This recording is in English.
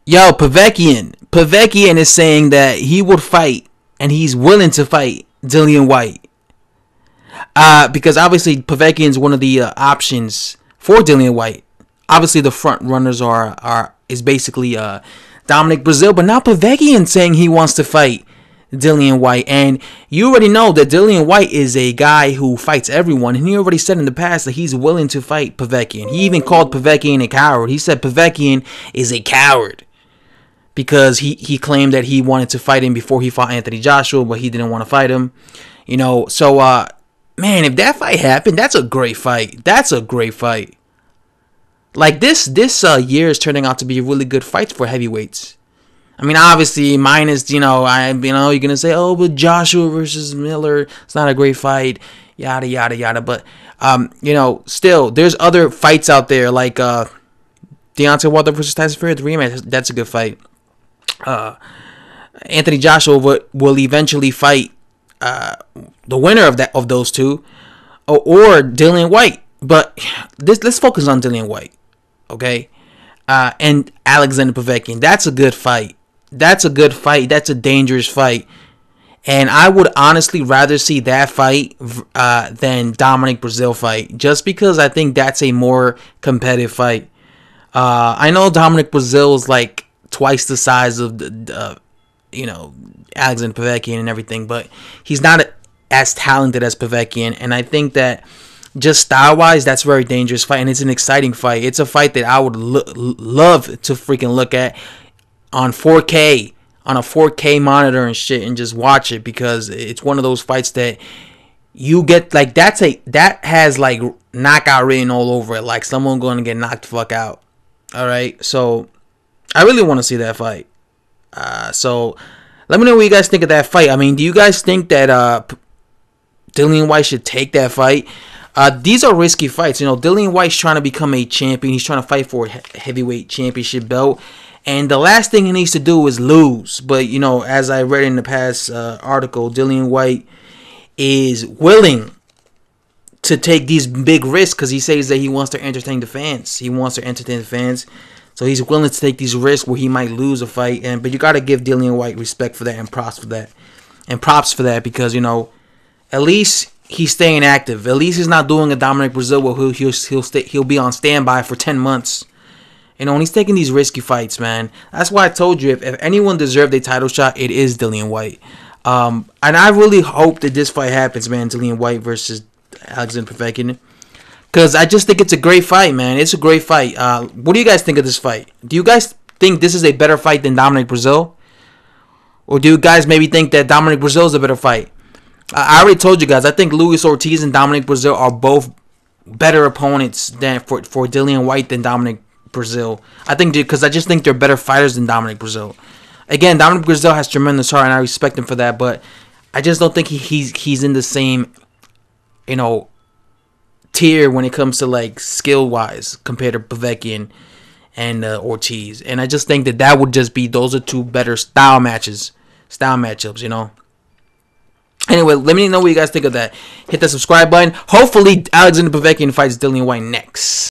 Yo, Povetkin is saying that he would fight and he's willing to fight Dillian Whyte. Because obviously Povetkin is one of the options for Dillian Whyte. Obviously the front runners is basically Dominic Brazil, but now Povetkin saying he wants to fight Dillian Whyte, and you already know that Dillian Whyte is a guy who fights everyone, and he already said in the past that he's willing to fight Povetkin. He even called Povetkin a coward. He said Povetkin is a coward because he claimed that he wanted to fight him before he fought Anthony Joshua, but he didn't want to fight him. You know, so man, if that fight happened, that's a great fight. That's a great fight. Like this year is turning out to be really good fights for heavyweights. I mean, obviously, minus, you're gonna say, oh, but Joshua versus Miller, it's not a great fight, yada yada yada. But still, there's other fights out there like Deontay Wilder versus Tyson Fury, the rematch. That's a good fight. Anthony Joshua will eventually fight the winner of those two, or Dillian Whyte. But let's focus on Dillian Whyte, okay? And Alexander Povetkin. That's a good fight. That's a good fight. That's a dangerous fight. And I would honestly rather see that fight than Dominic Brazil fight, just because I think that's a more competitive fight. I know Dominic Brazil is like twice the size of Alexander Povetkin and everything, but he's not as talented as Povetkin, and I think that just style-wise, that's a very dangerous fight, and it's an exciting fight. It's a fight that I would love to freaking look at on 4K, on a 4K monitor and shit, and just watch it, because it's one of those fights that you get, like, that has, like, knockout written all over it, like someone going to get knocked the fuck out. All right, so I really want to see that fight. So let me know what you guys think of that fight. I mean, do you guys think that Dillian Whyte should take that fight? These are risky fights. Dillian Whyte's trying to become a champion. He's trying to fight for a heavyweight championship belt. And the last thing he needs to do is lose. But, as I read in the past article, Dillian Whyte is willing to take these big risks because he says that he wants to entertain the fans. So he's willing to take these risks where he might lose a fight. But you got to give Dillian Whyte respect for that and props for that. Because, at least he's staying active. At least he's not doing a Dominic Brazil where he'll be on standby for 10 months. And he's taking these risky fights, man. That's why I told you, if anyone deserved a title shot, it is Dillian Whyte. And I really hope that this fight happens, man. Dillian Whyte versus Alexander Povetkin. Because I just think it's a great fight, man. It's a great fight. What do you guys think of this fight? Do you guys think this is a better fight than Dominic Brazil? Or do you guys maybe think that Dominic Brazil is a better fight? I already told you guys, I think Luis Ortiz and Dominic Brazil are both better opponents for Dillian Whyte than Dominic Brazil. I just think they're better fighters than Dominic Brazil. Again, Dominic Brazil has tremendous heart, and I respect him for that, but I just don't think he's in the same, tier when it comes to, like, skill-wise compared to Povetkin and Ortiz. And I just think that would just be, those are two better style matchups, Anyway, let me know what you guys think of that. Hit that subscribe button. Hopefully, Alexander Povetkin fights Dillian Whyte next.